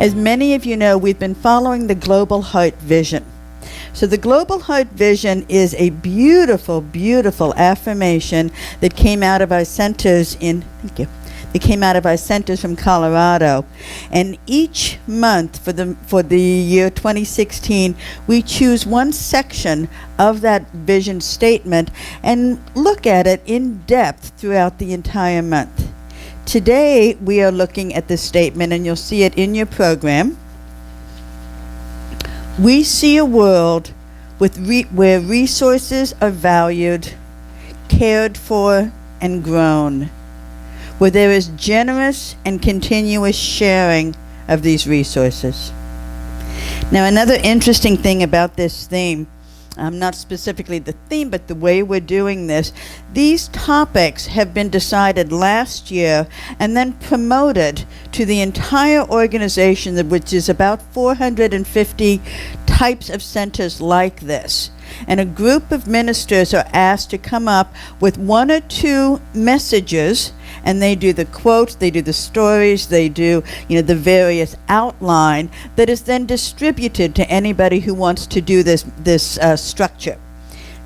As many of you know, we've been following the Global Heart Vision. So the Global Heart Vision is a beautiful, beautiful affirmation that came out of our centers It came out of our centers from Colorado. And each month for the year 2016, we choose one section of that vision statement and look at it in depth throughout the entire month. Today, we are looking at this statement, and you'll see it in your program. We see a world where resources are valued, cared for, and grown, where there is generous and continuous sharing of these resources. Now, another interesting thing about this theme, not specifically the theme, but the way we're doing this, these topics have been decided last year and then promoted to the entire organization, which is about 450 types of centers like this. And a group of ministers are asked to come up with one or two messages, and they do the quotes, they do the stories, they do, the various outline that is then distributed to anybody who wants to do this structure.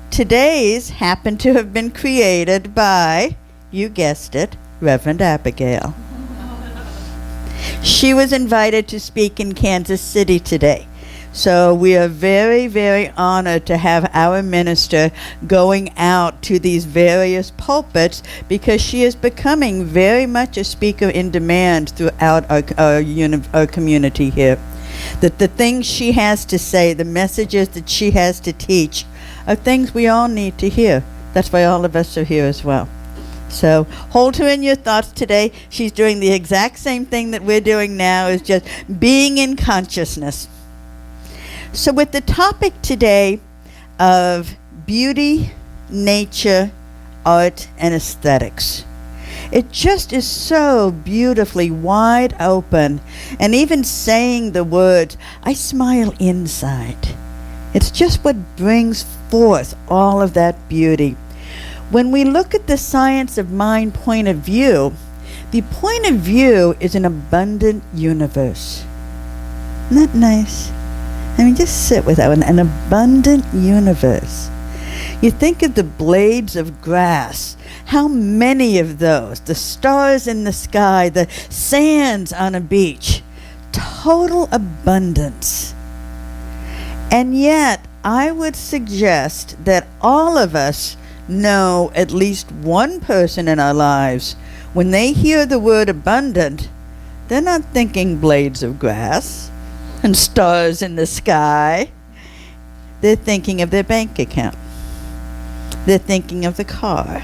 Today's happen to have been created by, you guessed it, Reverend Abigail. She was invited to speak in Kansas City today. So we are very, very honored to have our minister going out to these various pulpits, because she is becoming very much a speaker in demand throughout our community here. That the things she has to say, the messages that she has to teach, are things we all need to hear. That's why all of us are here as well. So hold her in your thoughts today. She's doing the exact same thing that we're doing now, is just being in consciousness. So with the topic today of beauty, nature, art, and aesthetics, it just is so beautifully wide open. And even saying the words, I smile inside. It's just what brings forth all of that beauty. When we look at the science of mind point of view, the point of view is an abundant universe. Isn't that nice? I mean, just sit with that one. An abundant universe. You think of the blades of grass. How many of those? The stars in the sky, the sands on a beach. Total abundance. And yet, I would suggest that all of us know at least one person in our lives, when they hear the word abundant, they're not thinking blades of grass and stars in the sky. They're thinking of their bank account. They're thinking of the car,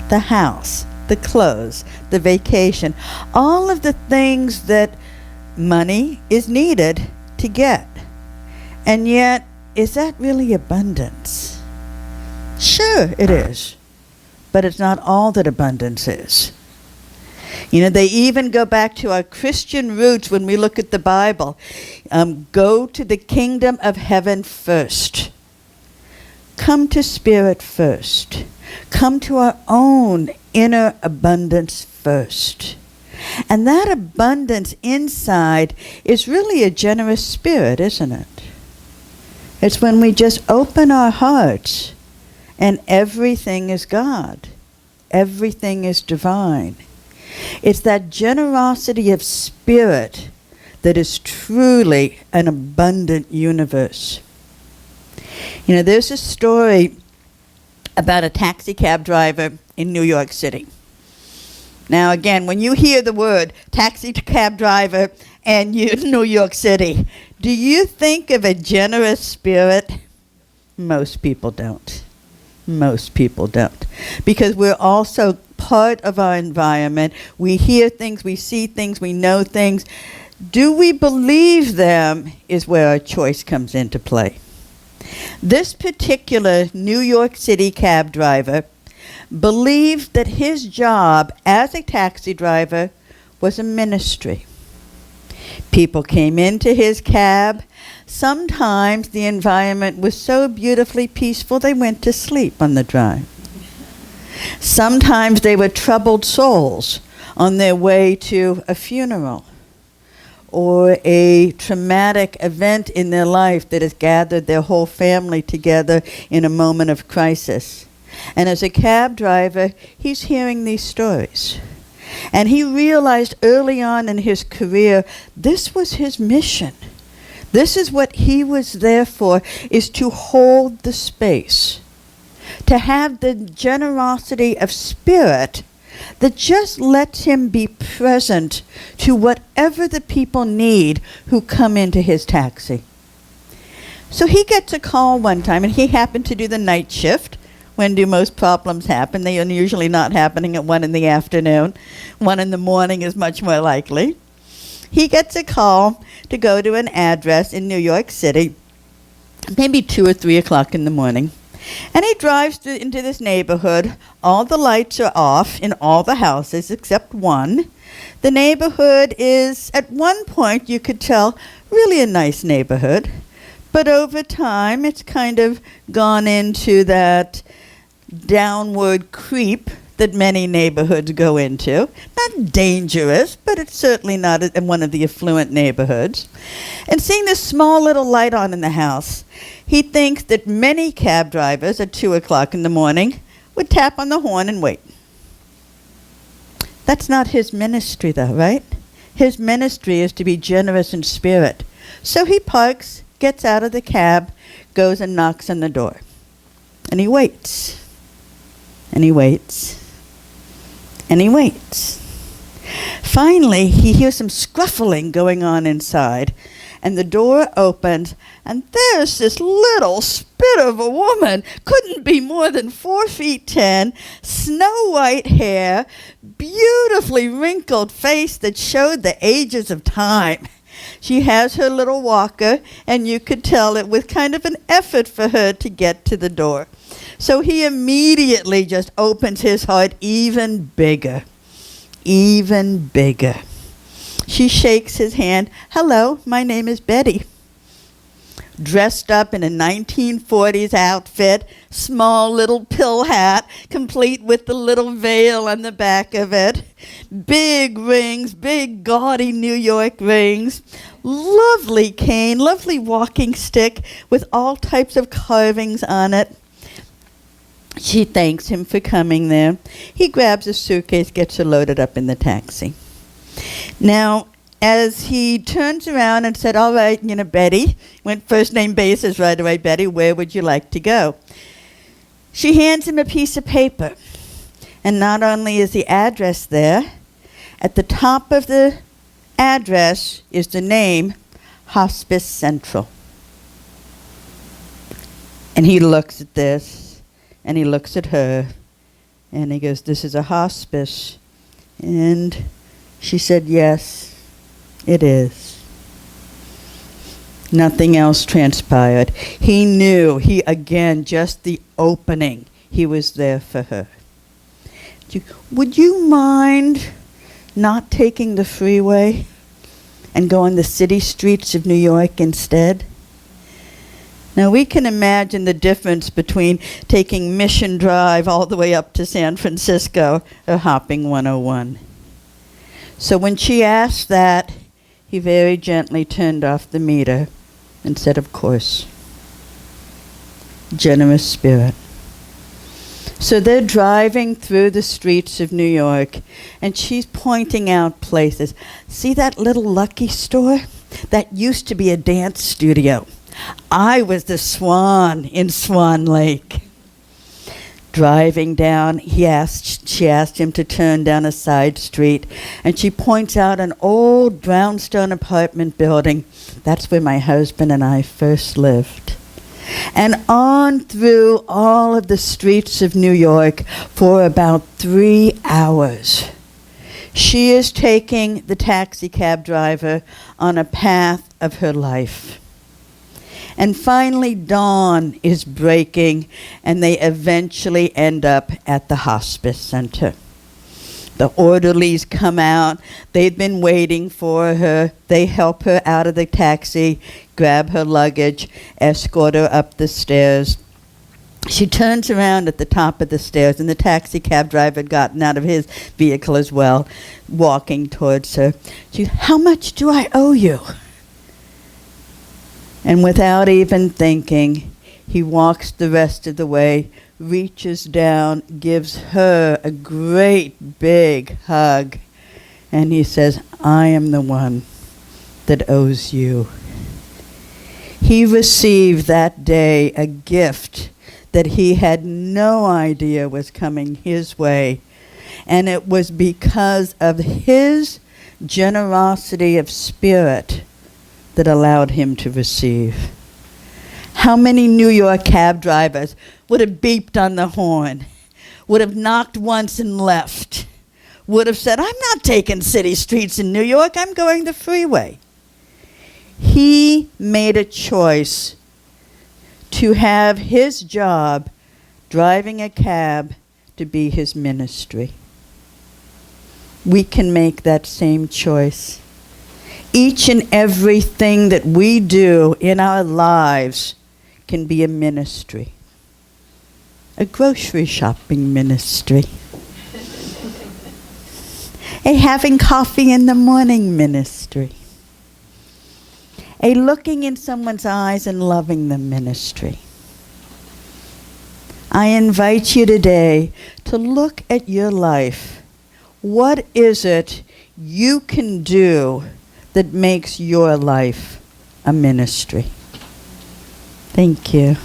the house, the clothes, the vacation, all of the things that money is needed to get. And yet, is that really abundance? Sure, it is. But it's not all that abundance is. They even go back to our Christian roots when we look at the Bible. Go to the kingdom of heaven first. Come to spirit first. Come to our own inner abundance first. And that abundance inside is really a generous spirit, isn't it? It's when we just open our hearts and everything is God. Everything is divine. It's that generosity of spirit that is truly an abundant universe. There's a story about a taxi cab driver in New York City. Now, again, when you hear the word taxi cab driver and New York City, do you think of a generous spirit? Most people don't. Most people don't. Because we're also part of our environment. We hear things, we see things, we know things. Do we believe them is where our choice comes into play. This particular New York City cab driver believed that his job as a taxi driver was a ministry. People came into his cab. Sometimes the environment was so beautifully peaceful they went to sleep on the drive. Sometimes they were troubled souls on their way to a funeral. or a traumatic event in their life that has gathered their whole family together in a moment of crisis. And as a cab driver, he's hearing these stories. And he realized early on in his career, this was his mission. This is what he was there for, is to hold the space, to have the generosity of spirit that just lets him be present to whatever the people need who come into his taxi. So he gets a call one time, and he happened to do the night shift. When do most problems happen? They are usually not happening at 1 in the afternoon. 1 in the morning is much more likely. He gets a call to go to an address in New York City, maybe 2 or 3 o'clock in the morning. And he drives into this neighborhood. All the lights are off in all the houses except one. The neighborhood is, at one point, you could tell, really a nice neighborhood. But over time, it's kind of gone into that downward creep that many neighborhoods go into. Not dangerous, but it's certainly not in one of the affluent neighborhoods. And seeing this small little light on in the house, he thinks that many cab drivers at 2 o'clock in the morning would tap on the horn and wait. That's not his ministry, though, right? His ministry is to be generous in spirit. So he parks, gets out of the cab, goes and knocks on the door. And he waits. And he waits. And he waits. Finally, he hears some scruffling going on inside, and the door opens, and there's this little spit of a woman, couldn't be more than 4 feet 10, snow white hair, beautifully wrinkled face that showed the ages of time. She has her little walker, and you could tell it was kind of an effort for her to get to the door. So he immediately just opens his heart even bigger, even bigger. She shakes his hand. "Hello, my name is Betty." Dressed up in a 1940s outfit, small little pill hat, complete with the little veil on the back of it. Big rings, big gaudy New York rings. Lovely cane, lovely walking stick with all types of carvings on it. She thanks him for coming there. He grabs a suitcase, gets her loaded up in the taxi. Now, as he turns around and said, "All right, Betty," went first name basis right away, "Betty, where would you like to go?" She hands him a piece of paper. And not only is the address there, at the top of the address is the name, Hospice Central. And he looks at this. And he looks at her, and he goes, "This is a hospice." And she said, "Yes, it is." Nothing else transpired. He knew, just the opening, he was there for her. Would you mind not taking the freeway and going the city streets of New York instead? Now, we can imagine the difference between taking Mission Drive all the way up to San Francisco or hopping 101. So when she asked that, he very gently turned off the meter and said, "Of course." Generous spirit. So they're driving through the streets of New York, and she's pointing out places. See that little Lucky store? That used to be a dance studio. I was the swan in Swan Lake. Driving down, she asked him to turn down a side street, and she points out an old brownstone apartment building. That's where my husband and I first lived. And on through all of the streets of New York for about 3 hours. She is taking the taxi cab driver on a path of her life. And finally, dawn is breaking, and they eventually end up at the hospice center. The orderlies come out. They've been waiting for her. They help her out of the taxi, grab her luggage, escort her up the stairs. She turns around at the top of the stairs, and the taxi cab driver had gotten out of his vehicle as well, walking towards her. She said, "How much do I owe you?" And without even thinking, he walks the rest of the way, reaches down, gives her a great big hug, and he says, "I am the one that owes you." He received that day a gift that he had no idea was coming his way. And it was because of his generosity of spirit that allowed him to receive. How many New York cab drivers would have beeped on the horn, would have knocked once and left, would have said, "I'm not taking city streets in New York, I'm going the freeway"? He made a choice to have his job, driving a cab, to be his ministry. We can make that same choice. Each and everything that we do in our lives can be a ministry. A grocery shopping ministry. A having coffee in the morning ministry. A looking in someone's eyes and loving them ministry. I invite you today to look at your life. What is it you can do that makes your life a ministry? Thank you.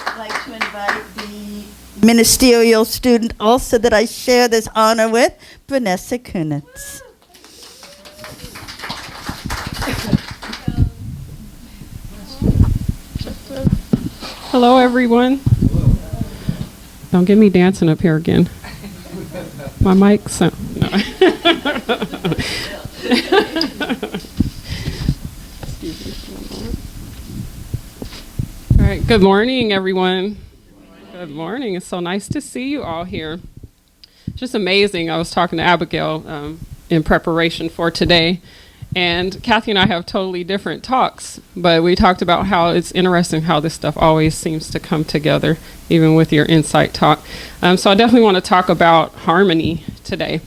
I'd like to invite the ministerial student also that I share this honor with, Vanessa Kunitz. Hello, everyone. Don't get me dancing up here again. My mic's no. All right. Good morning, everyone. Good morning. It's so nice to see you all here. Just amazing. I was talking to Abigail in preparation for today, and Kathy and I have totally different talks, but we talked about how it's interesting how this stuff always seems to come together, even with your insight talk. So I definitely want to talk about harmony today.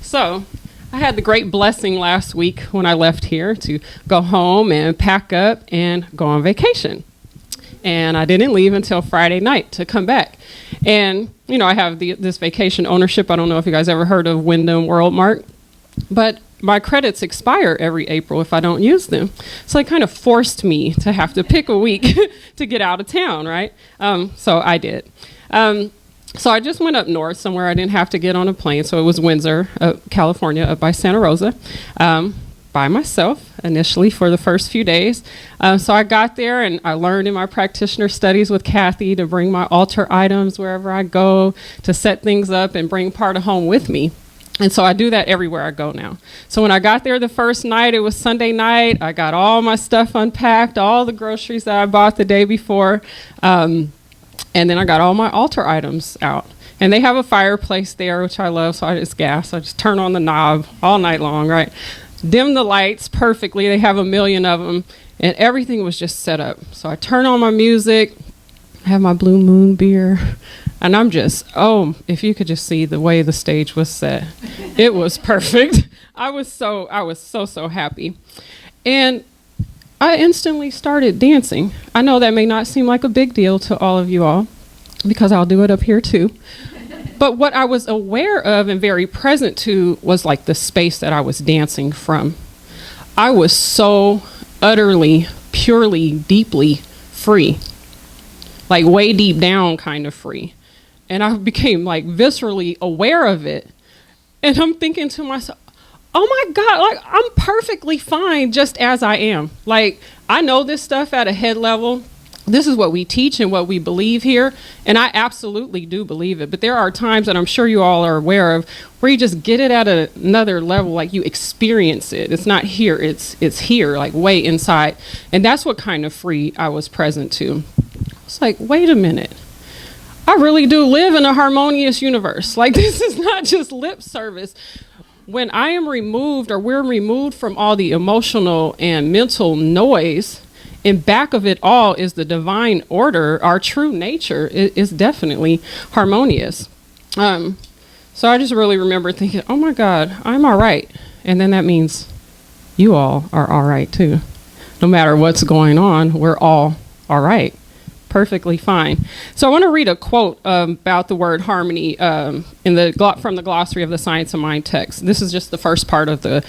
So I had the great blessing last week when I left here to go home and pack up and go on vacation. And I didn't leave until Friday night to come back. And, you know, I have this vacation ownership. I don't know if you guys ever heard of Wyndham Worldmark, but my credits expire every April if I don't use them. So it kind of forced me to have to pick a week to get out of town, right? So I did. So I just went up north somewhere I didn't have to get on a plane. So it was Windsor, California, up by Santa Rosa, by myself initially for the first few days. So I got there and I learned in my practitioner studies with Kathy to bring my altar items wherever I go, to set things up and bring part of home with me. And so I do that everywhere I go now. So when I got there the first night, it was Sunday night. I got all my stuff unpacked, all the groceries that I bought the day before. And then I got all my altar items out. And they have a fireplace there, which I love, so it's gas. I just turn on the knob all night long, right? Dim the lights perfectly. They have a million of them. And everything was just set up. So I turn on my music, I have my Blue Moon beer. And I'm just, if you could just see the way the stage was set. It was perfect. I was so happy. And I instantly started dancing. I know that may not seem like a big deal to all of you all, because I'll do it up here too. But what I was aware of and very present to was like the space that I was dancing from. I was so utterly, purely, deeply free. Like way deep down kind of free. And I became like viscerally aware of it. And I'm thinking to myself, oh my God, like I'm perfectly fine just as I am. Like I know this stuff at a head level. This is what we teach and what we believe here. And I absolutely do believe it. But there are times that I'm sure you all are aware of where you just get it at another level, like you experience it. It's not here, it's here, like way inside. And that's what kind of free I was present to. It's like, wait a minute. I really do live in a harmonious universe. Like this is not just lip service. when I am removed, or we're removed from all the emotional and mental noise, in back of it all is the divine order. Our true nature is definitely harmonious. So I just really remember thinking, oh my God, I'm all right. And then that means you all are all right too. No matter what's going on, we're all right. Perfectly fine. So I want to read a quote about the word harmony from the glossary of the Science of Mind text. This is just the first part of the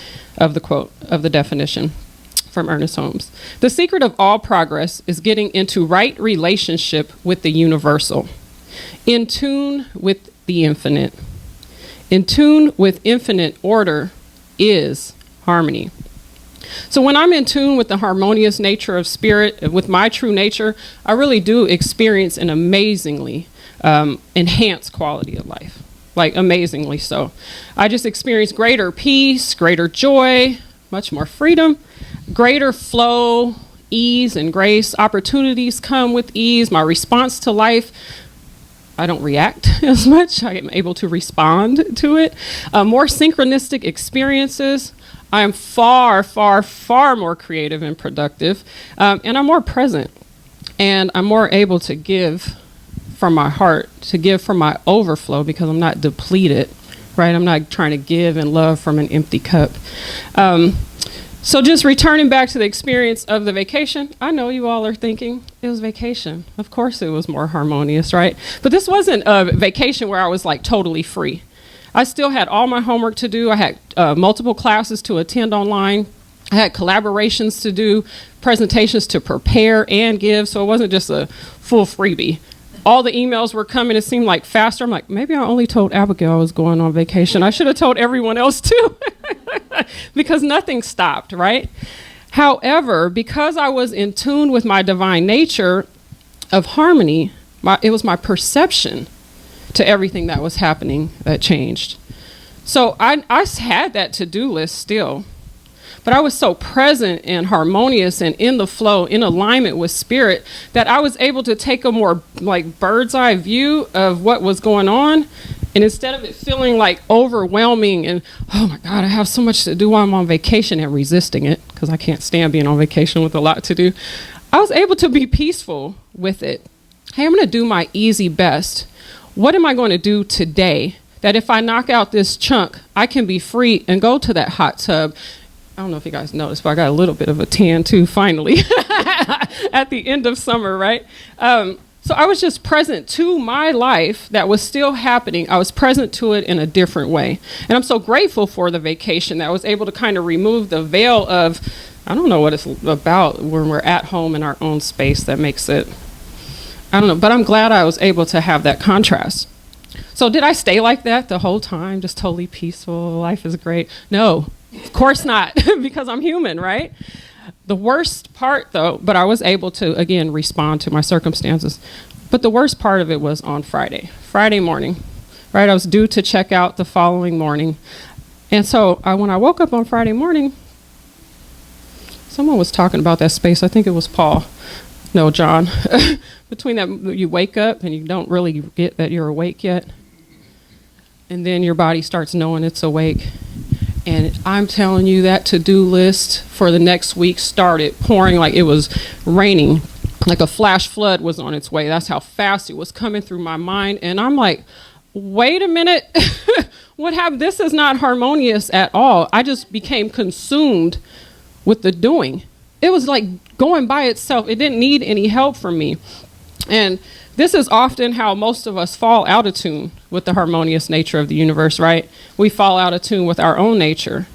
quote, of the definition from Ernest Holmes. The secret of all progress is getting into right relationship with the universal, in tune with the infinite. In tune with infinite order is harmony. So when I'm in tune with the harmonious nature of spirit, with my true nature, I really do experience an amazingly enhanced quality of life, like amazingly so. I just experience greater peace, greater joy, much more freedom, greater flow, ease and grace. Opportunities come with ease. My response to life, I don't react as much. I am able to respond to it. More synchronistic experiences. I'm far, far, far more creative and productive, and I'm more present, and I'm more able to give from my heart, to give from my overflow, because I'm not depleted, right? I'm not trying to give and love from an empty cup. So just returning back to the experience of the vacation, I know you all are thinking, it was vacation. Of course it was more harmonious, right? But this wasn't a vacation where I was like totally free. I still had all my homework to do. I had multiple classes to attend online. I had collaborations to do, presentations to prepare and give, so it wasn't just a full freebie. All the emails were coming. It seemed like faster. I'm like, maybe I only told Abigail I was going on vacation. I should have told everyone else too, because nothing stopped, right? However, because I was in tune with my divine nature of harmony, it was my perception to everything that was happening that changed. So I had that to-do list still, but I was so present and harmonious and in the flow, in alignment with spirit, that I was able to take a more like bird's eye view of what was going on. And instead of it feeling like overwhelming and, oh my God, I have so much to do while I'm on vacation, and resisting it, because I can't stand being on vacation with a lot to do, I was able to be peaceful with it. Hey, I'm going to do my easy best. What am I going to do today that if I knock out this chunk, I can be free and go to that hot tub? I don't know if you guys noticed, but I got a little bit of a tan too, finally, at the end of summer, right? So I was just present to my life that was still happening. I was present to it in a different way. And I'm so grateful for the vacation that I was able to kind of remove the veil of, I don't know what it's about when we're at home in our own space that makes it, I don't know, but I'm glad I was able to have that contrast. So did I stay like that the whole time, just totally peaceful, life is great? No, of course not, because I'm human, right? The worst part though, but I was able to, again, respond to my circumstances. But the worst part of it was on Friday morning, right? I was due to check out the following morning. And so when I woke up on Friday morning, someone was talking about that space. I think it was Paul. No, John. Between that, you wake up and you don't really get that you're awake yet. And then your body starts knowing it's awake. And I'm telling you, that to-do list for the next week started pouring like it was raining, like a flash flood was on its way. That's how fast it was coming through my mind. And I'm like, wait a minute, what happened? This is not harmonious at all. I just became consumed with the doing. It was like going by itself. It didn't need any help from me. And this is often how most of us fall out of tune with the harmonious nature of the universe, right? We fall out of tune with our own nature.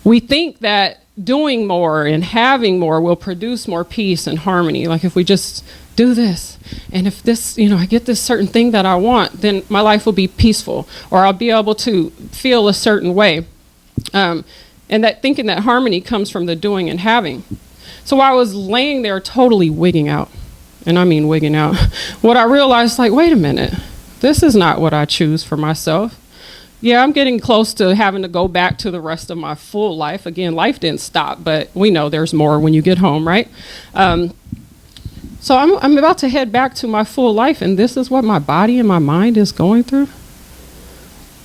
We think that doing more and having more will produce more peace and harmony. Like if we just do this, and if this, I get this certain thing that I want, then my life will be peaceful, or I'll be able to feel a certain way. And that thinking that harmony comes from the doing and having. So I was laying there totally wigging out, and I mean wigging out, what I realized, like, wait a minute, this is not what I choose for myself. Yeah, I'm getting close to having to go back to the rest of my full life. Again, life didn't stop, but we know there's more when you get home, right? So I'm about to head back to my full life, and this is what my body and my mind is going through.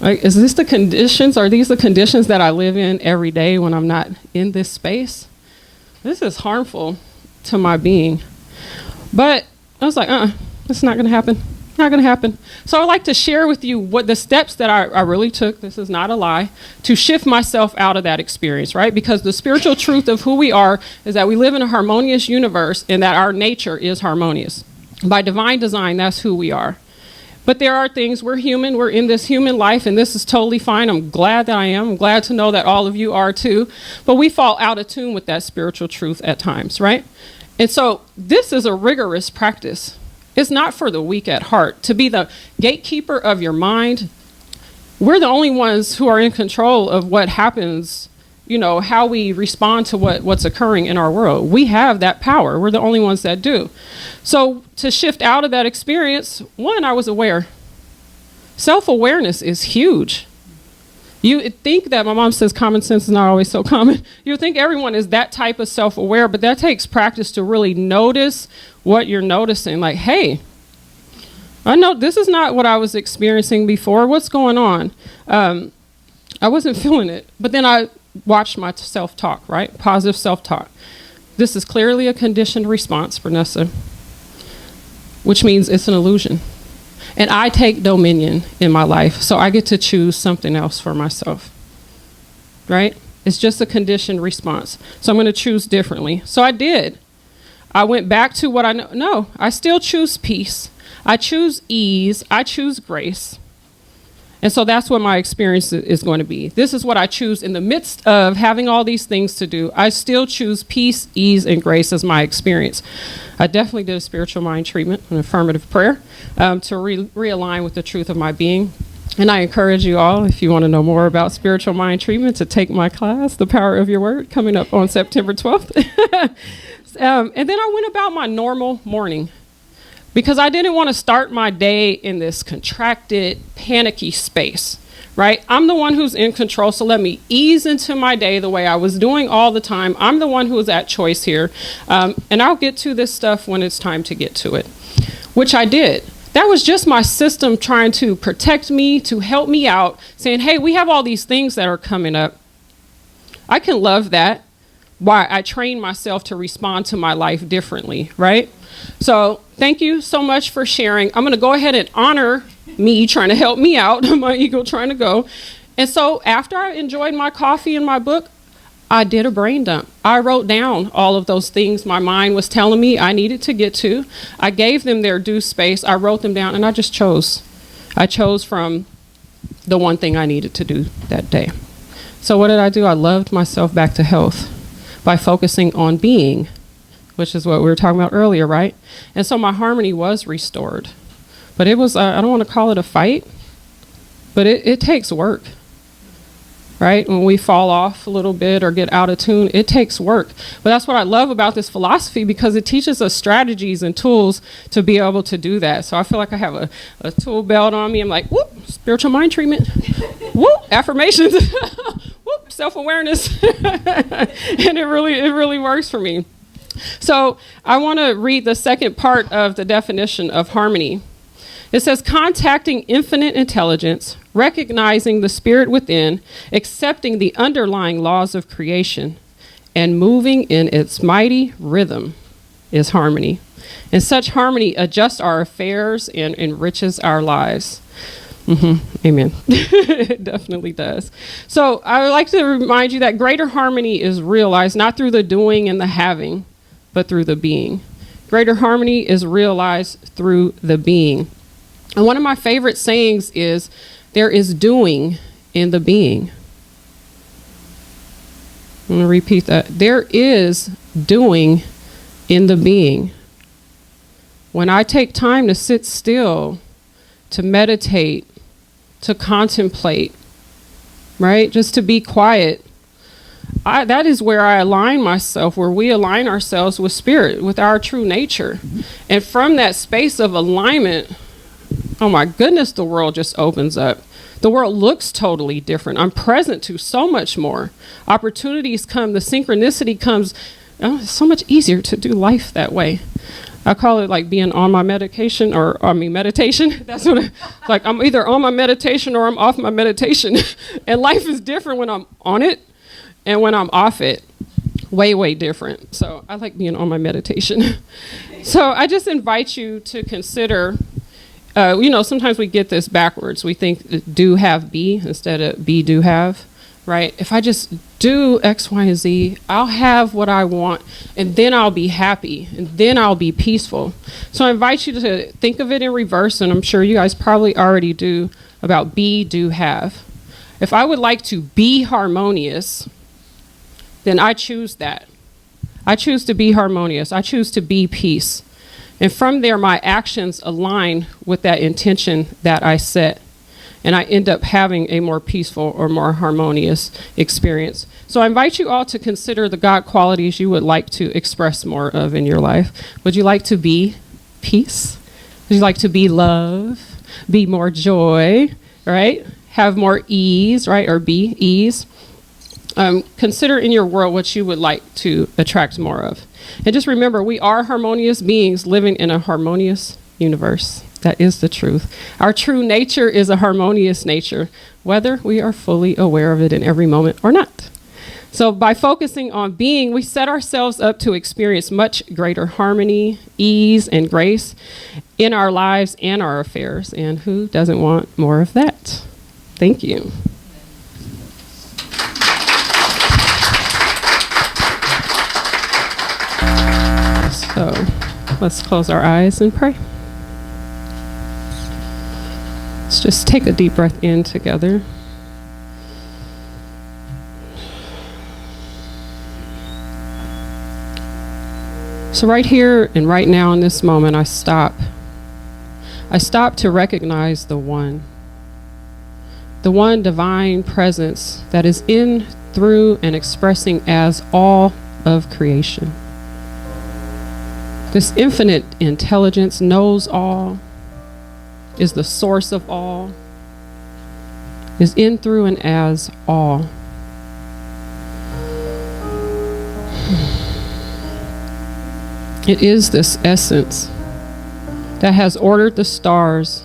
Like, is this the conditions? Are these the conditions that I live in every day when I'm not in this space? This is harmful to my being. But I was like, it's not going to happen. Not going to happen. So I'd like to share with you what the steps that I really took, this is not a lie, to shift myself out of that experience, right? Because the spiritual truth of who we are is that we live in a harmonious universe and that our nature is harmonious. By divine design, that's who we are. But there are things, we're human, we're in this human life, and this is totally fine. I'm glad that I am. I'm glad to know that all of you are too. But we fall out of tune with that spiritual truth at times, right? And so this is a rigorous practice. It's not for the weak at heart. To be the gatekeeper of your mind, we're the only ones who are in control of what happens, you know, how we respond to what's occurring in our world. We have that power. We're the only ones that do. So to shift out of that experience, one, I was aware. Self-awareness is huge. You think that, my mom says common sense is not always so common. You think everyone is that type of self-aware, but that takes practice to really notice what you're noticing. Like, hey, I know this is not what I was experiencing before. What's going on? I wasn't feeling it. But then I watched my self-talk, right? Positive self-talk. This is clearly a conditioned response, Vanessa, which means it's an illusion. And I take dominion in my life, so I get to choose something else for myself, right? It's just a conditioned response. So I'm going to choose differently. So I did. I went back to what I know. No, I still choose peace. I choose ease. I choose grace. And so that's what my experience is going to be. This is what I choose in the midst of having all these things to do. I still choose peace, ease, and grace as my experience. I definitely did a spiritual mind treatment, an affirmative prayer, to realign with the truth of my being. And I encourage you all, if you want to know more about spiritual mind treatment, to take my class, The Power of Your Word, coming up on September 12th. And then I went about my normal morning, because I didn't want to start my day in this contracted, panicky space, right? I'm the one who's in control, so let me ease into my day the way I was doing all the time. I'm the one who is at choice here, and I'll get to this stuff when it's time to get to it, which I did. That was just my system trying to protect me, to help me out, saying, hey, we have all these things that are coming up. I can love that. Why I train myself to respond to my life differently, right? So thank you so much for sharing. I'm going to go ahead and honor me trying to help me out, my ego trying to go. And so after I enjoyed my coffee and my book, I did a brain dump. I wrote down all of those things my mind was telling me I needed to get to. I gave them their due space. I wrote them down, and I just chose. I chose from the one thing I needed to do that day. So what did I do? I loved myself back to health by focusing on being, which is what we were talking about earlier, right? And so my harmony was restored. But it was, I don't want to call it a fight, but it takes work, right? When we fall off a little bit or get out of tune, it takes work. But that's what I love about this philosophy, because it teaches us strategies and tools to be able to do that. So I feel like I have a tool belt on me. I'm like, whoop, spiritual mind treatment, whoop, affirmations, whoop, self-awareness. And it really works for me. So I want to read the second part of the definition of harmony. It says, contacting infinite intelligence, recognizing the spirit within, accepting the underlying laws of creation, and moving in its mighty rhythm is harmony. And such harmony adjusts our affairs and enriches our lives. Amen. It definitely does. So I would like to remind you that greater harmony is realized not through the doing and the having, but through the being. Greater harmony is realized through the being. And one of my favorite sayings is, there is doing in the being. I'm going to repeat that. There is doing in the being. When I take time to sit still, to meditate, to contemplate, right? Just to be quiet. That is where I align myself, where we align ourselves with spirit, with our true nature. And from that space of alignment, oh my goodness, the world just opens up. The world looks totally different. I'm present to so much more. Opportunities come, the synchronicity comes. Oh, it's so much easier to do life that way. I call it like being on my medication, meditation. That's what like I'm either on my meditation or I'm off my meditation. And life is different when I'm on it and when I'm off it. Way, way different. So I like being on my meditation. So I just invite you to consider, sometimes we get this backwards. We think do, have, be instead of be, do, have. Right? If I just do X, Y, and Z, I'll have what I want, and then I'll be happy, and then I'll be peaceful. So I invite you to think of it in reverse, and I'm sure you guys probably already do, about be, do, have. If I would like to be harmonious, then I choose that. I choose to be harmonious. I choose to be peace. And from there, my actions align with that intention that I set. And I end up having a more peaceful or more harmonious experience. So I invite you all to consider the God qualities you would like to express more of in your life. Would you like to be peace? Would you like to be love? Be more joy, right? Have more ease, right? Or be ease. Consider in your world what you would like to attract more of. And just remember, we are harmonious beings living in a harmonious universe. That is the truth. Our true nature is a harmonious nature, whether we are fully aware of it in every moment or not. So by focusing on being, we set ourselves up to experience much greater harmony, ease, and grace in our lives and our affairs. And who doesn't want more of that? Thank you. So let's close our eyes and pray. Let's just take a deep breath in together. So right here and right now in this moment, I stop. I stop to recognize the one divine presence that is in, through, and expressing as all of creation. This infinite intelligence knows all, is the source of all, is in, through, and as all. It is this essence that has ordered the stars.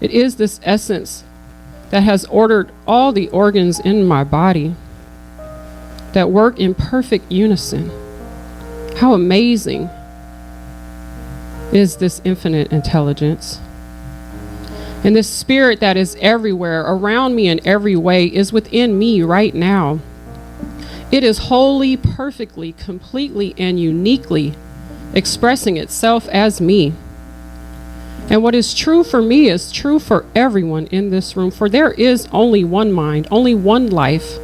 It is this essence that has ordered all the organs in my body that work in perfect unison. How amazing is this infinite intelligence. And this spirit that is everywhere, around me in every way, is within me right now. It is wholly, perfectly, completely, and uniquely expressing itself as me. And what is true for me is true for everyone in this room, for there is only one mind, only one life.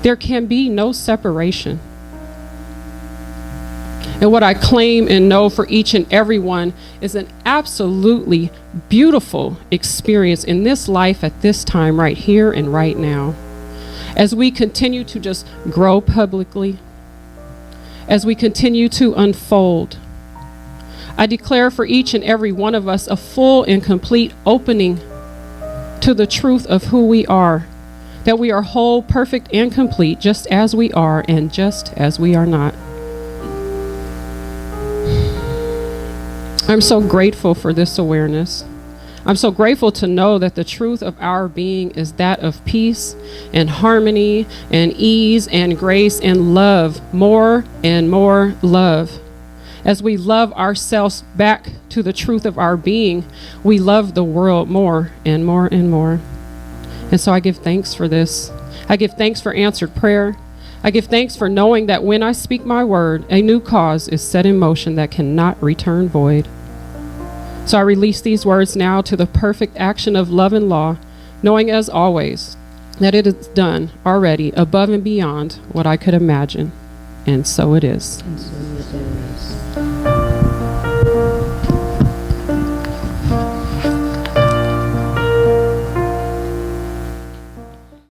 There can be no separation. And what I claim and know for each and every one is an absolutely beautiful experience in this life at this time, right here and right now. As we continue to just grow publicly, as we continue to unfold, I declare for each and every one of us a full and complete opening to the truth of who we are, that we are whole, perfect, and complete just as we are and just as we are not. I'm so grateful for this awareness. I'm so grateful to know that the truth of our being is that of peace and harmony and ease and grace and love, more and more love. As we love ourselves back to the truth of our being, we love the world more and more and more. And so I give thanks for this. I give thanks for answered prayer. I give thanks for knowing that when I speak my word, a new cause is set in motion that cannot return void. So I release these words now to the perfect action of love and law, knowing as always that it is done already above and beyond what I could imagine. And so it is. And so it is.